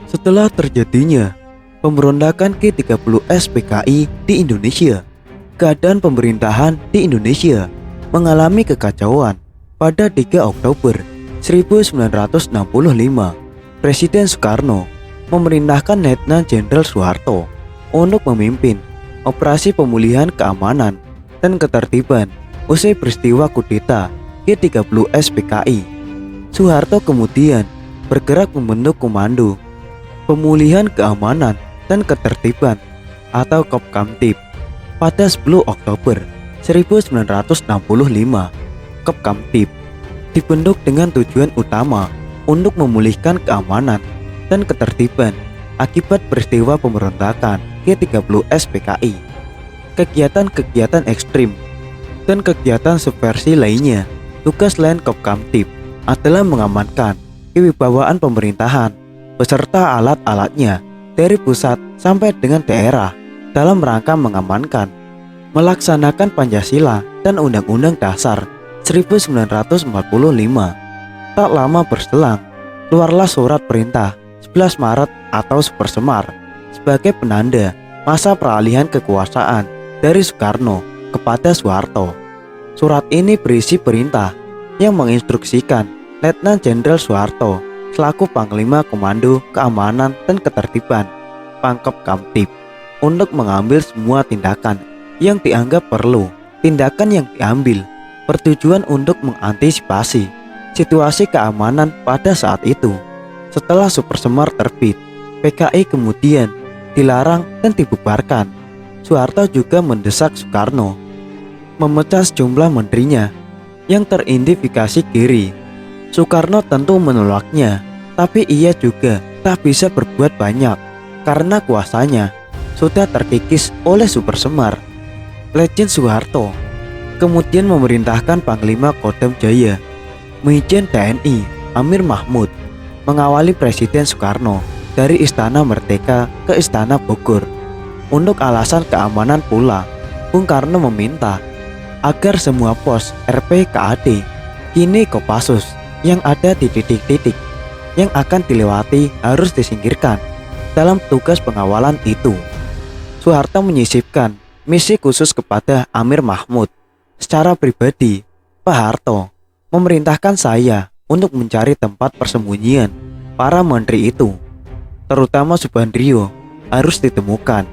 Setelah terjadinya pemberontakan G30S PKI di Indonesia, keadaan pemerintahan di Indonesia mengalami kekacauan. Pada 3 Oktober 1965, Presiden Soekarno memerintahkan Letnan Jenderal Soeharto untuk memimpin operasi pemulihan keamanan dan ketertiban usai peristiwa kudeta G30S PKI. Soeharto kemudian bergerak membentuk Komando Pemulihan Keamanan dan Ketertiban atau Kopkamtib. Pada 10 Oktober 1965, Kopkamtib dibentuk dengan tujuan utama untuk memulihkan keamanan dan ketertiban akibat peristiwa pemberontakan G30S PKI. Kegiatan-kegiatan ekstrim dan kegiatan subversi lainnya. Tugas lain Kopkamtib adalah mengamankan kewibawaan pemerintahan beserta alat-alatnya dari pusat sampai dengan daerah dalam rangka mengamankan, melaksanakan Pancasila dan Undang-Undang Dasar 1945. Tak lama berselang, keluarlah surat perintah 11 Maret atau Super Semar sebagai penanda masa peralihan kekuasaan dari Soekarno kepada Soeharto. Surat ini berisi perintah yang menginstruksikan Letnan Jenderal Soeharto selaku Panglima Komando Keamanan dan Ketertiban Pangkopkamtib untuk mengambil semua tindakan yang dianggap perlu. Tindakan yang diambil bertujuan untuk mengantisipasi situasi keamanan pada saat itu. Setelah Super Semar terbit, PKI kemudian dilarang dan dibubarkan. Soeharto juga mendesak Soekarno memecah sejumlah menterinya yang teridentifikasi kiri. Soekarno tentu menolaknya, tapi ia juga tak bisa berbuat banyak karena kuasanya sudah terkikis oleh Super Semar. Legend Soeharto kemudian memerintahkan Panglima Kodam Jaya, Majen TNI Amir Mahmud, mengawali Presiden Soekarno dari Istana Merdeka ke Istana Bogor. Untuk alasan keamanan pula, Bung Karno meminta agar semua pos RPKAD kini Kopassus yang ada di titik-titik yang akan dilewati harus disingkirkan dalam tugas pengawalan itu. Soeharto menyisipkan misi khusus kepada Amir Mahmud. Secara pribadi, Pak Harto memerintahkan saya untuk mencari tempat persembunyian para menteri itu, terutama Subandrio, harus ditemukan,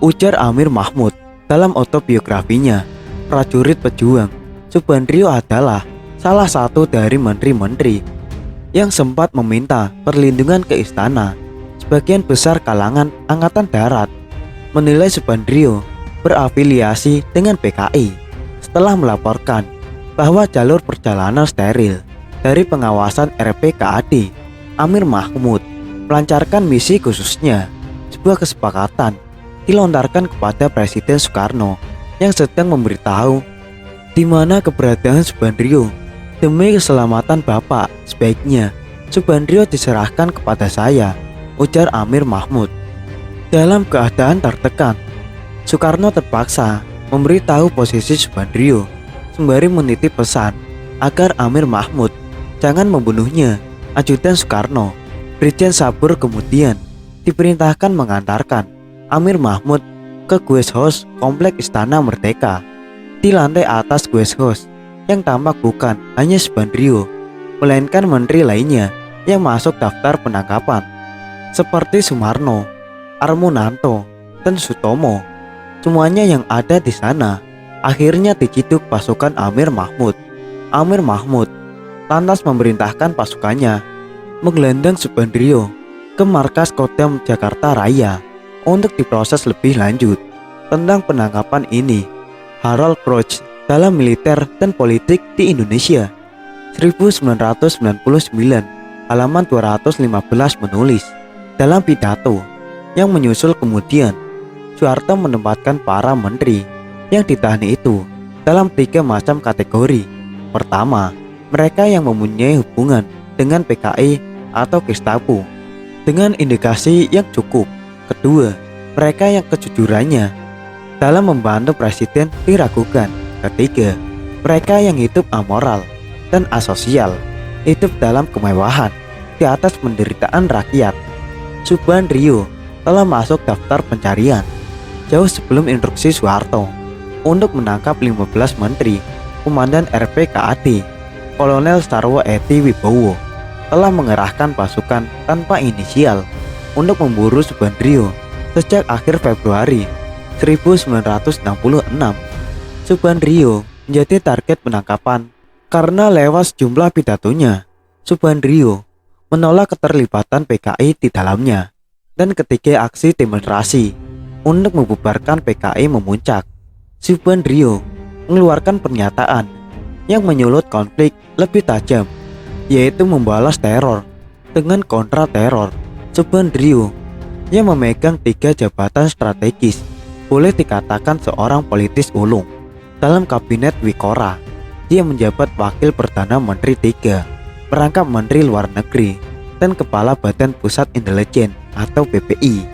ujar Amir Mahmud dalam autobiografinya Prajurit Pejuang. Subandrio adalah salah satu dari menteri-menteri yang sempat meminta perlindungan ke istana. Sebagian besar kalangan Angkatan Darat menilai Subandrio berafiliasi dengan PKI setelah melaporkan bahwa jalur perjalanan steril dari pengawasan RPKAD. Amir Mahmud melancarkan misi khususnya. Sebuah kesepakatan dilontarkan kepada Presiden Soekarno yang sedang memberitahu di mana keberadaan Subandrio. Demi keselamatan Bapak, sebaiknya Subandrio diserahkan kepada saya, ujar Amir Mahmud. Dalam keadaan tertekan, Soekarno terpaksa memberitahu posisi Subandrio sembari menitip pesan agar Amir Mahmud jangan membunuhnya. Ajudan Soekarno, Brigjen Sabur, kemudian diperintahkan mengantarkan Amir Mahmud ke guest house komplek Istana Merdeka. Di lantai atas guest house yang tampak bukan hanya Subandrio, melainkan menteri lainnya yang masuk daftar penangkapan seperti Sumarno, Armunanto, dan Sutomo. Semuanya yang ada di sana akhirnya diciduk pasukan Amir Mahmud. Amir Mahmud lantas memerintahkan pasukannya menggelandang Subandrio ke markas Kodam Jakarta Raya untuk diproses lebih lanjut. Tentang penangkapan ini, Harold Crouch dalam Militer dan Politik di Indonesia 1999 halaman 215 menulis, dalam pidato yang menyusul kemudian Soeharto menempatkan para menteri yang ditahan itu dalam 3 macam kategori. Pertama, mereka yang mempunyai hubungan dengan PKI atau Gestapo dengan indikasi yang cukup. Kedua, mereka yang kejujurannya dalam membantu presiden diragukan. Ketiga, mereka yang hidup amoral dan asosial, hidup dalam kemewahan di atas penderitaan rakyat. Subandrio telah masuk daftar pencarian jauh sebelum instruksi Soeharto untuk menangkap 15 menteri. Komandan RPKAD Kolonel Sarwo Edi Wibowo telah mengerahkan pasukan tanpa inisial untuk memburu Subandrio sejak akhir Februari 1966. Subandrio menjadi target penangkapan karena lewat sejumlah pidatonya. Subandrio menolak keterlibatan PKI di dalamnya, dan ketika aksi demonstrasi untuk membubarkan PKI memuncak, Subandrio mengeluarkan pernyataan yang menyulut konflik lebih tajam, yaitu membalas teror dengan kontra teror. Subandrio yang memegang 3 jabatan strategis boleh dikatakan seorang politis ulung. Dalam kabinet Wikora, dia menjabat wakil perdana menteri 3, merangkap menteri luar negeri, dan kepala Badan Pusat Intelijen atau BPI.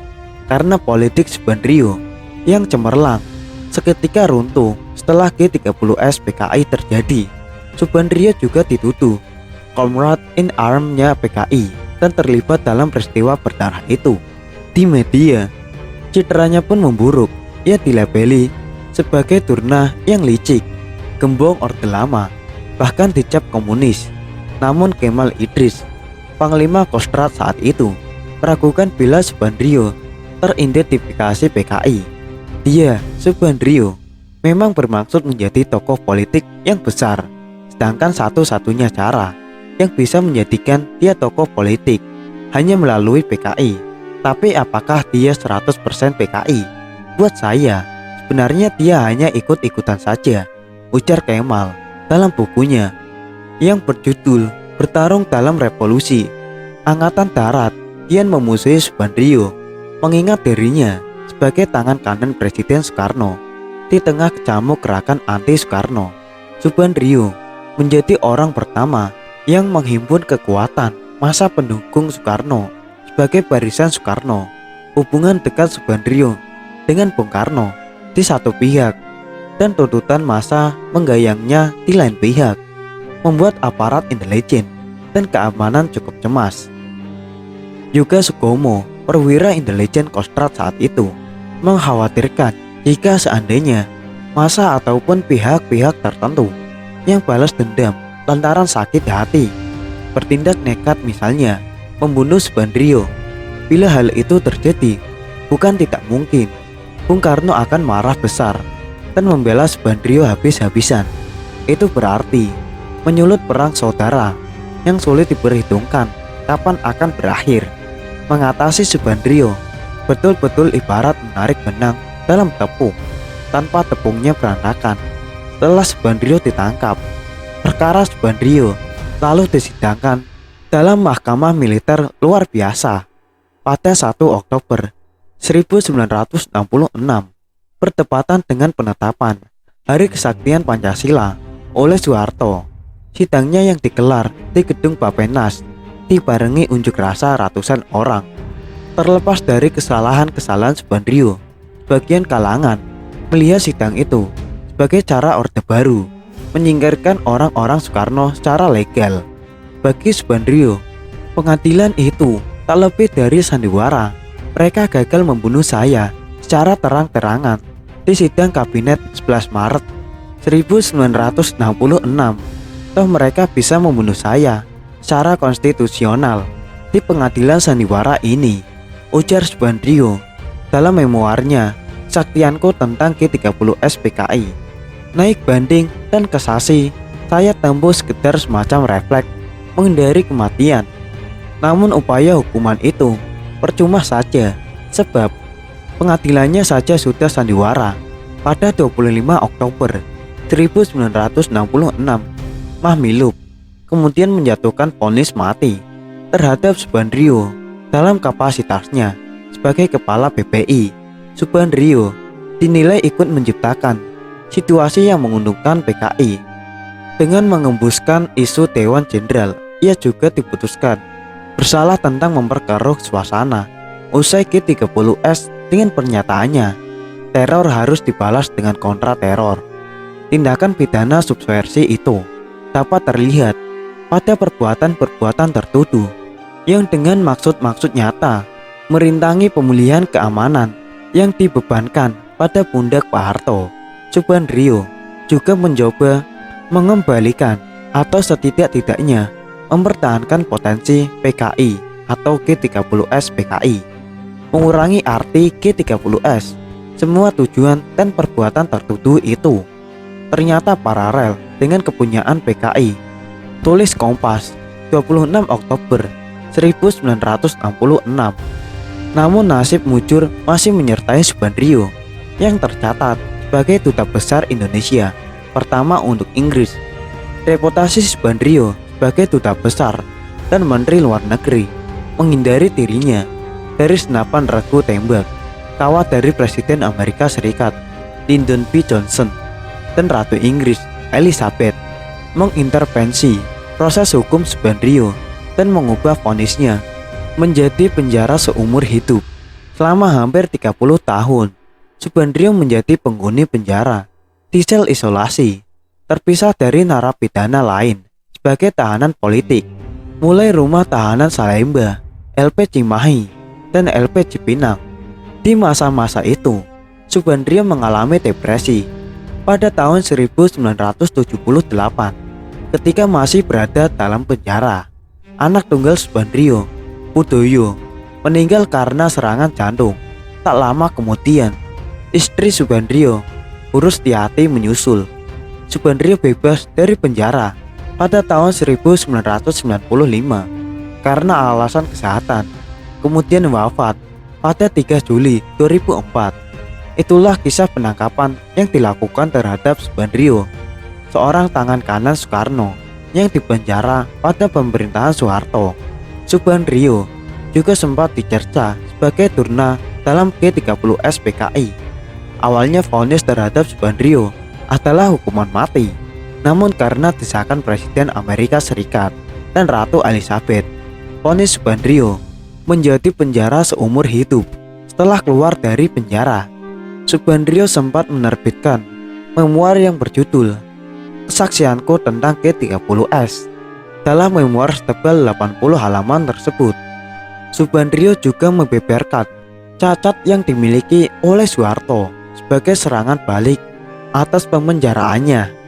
Karena politik Subandrio yang cemerlang seketika runtuh setelah G30S PKI terjadi, Subandrio juga dituduh comrade in arms-nya PKI dan terlibat dalam peristiwa berdarah itu. Di media, citranya pun memburuk. Ia dilabeli sebagai Durna yang licik, gembong Orde Lama, bahkan dicap komunis. Namun Kemal Idris, Panglima Kostrad saat itu, meragukan bila Subandrio teridentifikasi PKI. Dia, Subandrio, memang bermaksud menjadi tokoh politik yang besar, sedangkan satu-satunya cara yang bisa menjadikan dia tokoh politik hanya melalui PKI. Tapi apakah dia 100% PKI? Buat saya, sebenarnya dia hanya ikut-ikutan saja, ujar Kemal dalam bukunya yang berjudul Bertarung dalam Revolusi. Angkatan Darat kian memusuhi Subandrio, mengingat dirinya sebagai tangan kanan Presiden Soekarno di tengah kecamuk gerakan anti-Soekarno. Subandrio menjadi orang pertama yang menghimpun kekuatan massa pendukung Soekarno sebagai Barisan Soekarno. Hubungan dekat Subandrio dengan Bung Karno di satu pihak dan tuntutan massa menggayangnya di lain pihak membuat aparat intelijen dan keamanan cukup cemas. Juga Sugomo, perwira intelijen Kostrad saat itu, mengkhawatirkan jika seandainya massa ataupun pihak-pihak tertentu yang balas dendam lantaran sakit hati bertindak nekat, misalnya membunuh Subandrio. Bila hal itu terjadi, bukan tidak mungkin Bung Karno akan marah besar dan membela Subandrio habis-habisan. Itu berarti menyulut perang saudara yang sulit diperhitungkan kapan akan berakhir. Mengatasi Subandrio betul-betul ibarat menarik benang dalam tepung tanpa tepungnya berantakan. Setelah Subandrio ditangkap, perkara Subandrio lalu disidangkan dalam Mahkamah Militer Luar Biasa pada 1 Oktober 1966, bertepatan dengan penetapan Hari Kesaktian Pancasila oleh Soeharto. Sidangnya yang digelar di gedung Bappenas dibarengi unjuk rasa ratusan orang. Terlepas dari kesalahan-kesalahan Subandrio, sebagian kalangan melihat sidang itu sebagai cara Orde Baru menyingkirkan orang-orang Soekarno secara legal. Bagi Subandrio, pengadilan itu tak lebih dari sandiwara. Mereka gagal membunuh saya secara terang-terangan di sidang kabinet 11 Maret 1966. Toh mereka bisa membunuh saya secara konstitusional di pengadilan sandiwara ini, ujar Subandrio dalam memoarnya Kesaktianku tentang G30S PKI. Naik banding dan kasasi, saya tempuh sekedar semacam refleks menghindari kematian. Namun upaya hukuman itu percuma saja, sebab pengadilannya saja sudah sandiwara. Pada 25 Oktober 1966, Mahmilub kemudian menjatuhkan vonis mati terhadap Subandrio dalam kapasitasnya sebagai kepala BPI. Subandrio dinilai ikut menciptakan situasi yang menguntungkan PKI. Dengan mengembuskan isu Dewan Jenderal, ia juga diputuskan bersalah tentang memperkeruh suasana. Usai G30S dengan pernyataannya, teror harus dibalas dengan kontra teror. Tindakan pidana subversi itu dapat terlihat pada perbuatan-perbuatan tertuduh yang dengan maksud-maksud nyata merintangi pemulihan keamanan yang dibebankan pada pundak Pak Harto. Subandrio juga mencoba mengembalikan atau setidak-tidaknya mempertahankan potensi PKI atau G30S PKI, mengurangi arti G30S. Semua tujuan dan perbuatan tertuduh itu ternyata paralel dengan kepunyaan PKI. Tulis Kompas 26 Oktober 1966. Namun nasib mujur masih menyertai Subandrio yang tercatat sebagai duta besar Indonesia pertama untuk Inggris. Reputasi Subandrio sebagai duta besar dan menteri luar negeri menghindari dirinya dari senapan regu tembak kawat dari Presiden Amerika Serikat Lyndon B. Johnson dan Ratu Inggris Elizabeth, mengintervensi proses hukum Subandrio dan mengubah vonisnya menjadi penjara seumur hidup. Selama hampir 30 tahun, Subandrio menjadi penghuni penjara di sel isolasi, terpisah dari narapidana lain sebagai tahanan politik, mulai rumah tahanan Salemba, LP Cimahi, dan LP Cipinang. Di masa-masa itu, Subandrio mengalami depresi pada tahun 1978 ketika masih berada dalam penjara. Anak tunggal Subandrio, Udoyo, meninggal karena serangan jantung. Tak lama kemudian, istri Subandrio, Urustiati, menyusul. Subandrio bebas dari penjara pada tahun 1995 karena alasan kesehatan, kemudian wafat pada 3 Juli 2004. Itulah kisah penangkapan yang dilakukan terhadap Subandrio, seorang tangan kanan Soekarno yang dipenjara pada pemerintahan Soeharto. Subandrio juga sempat dicerca sebagai durna dalam G30S PKI. Awalnya vonis terhadap Subandrio adalah hukuman mati, namun karena desakan Presiden Amerika Serikat dan Ratu Elizabeth, vonis Subandrio menjadi penjara seumur hidup. Setelah keluar dari penjara, Subandrio sempat menerbitkan memoir yang berjudul Kesaksianku tentang G30S. Dalam memoir setebal 80 halaman tersebut, Subandrio juga membeberkan cacat yang dimiliki oleh Soeharto sebagai serangan balik atas pemenjaraannya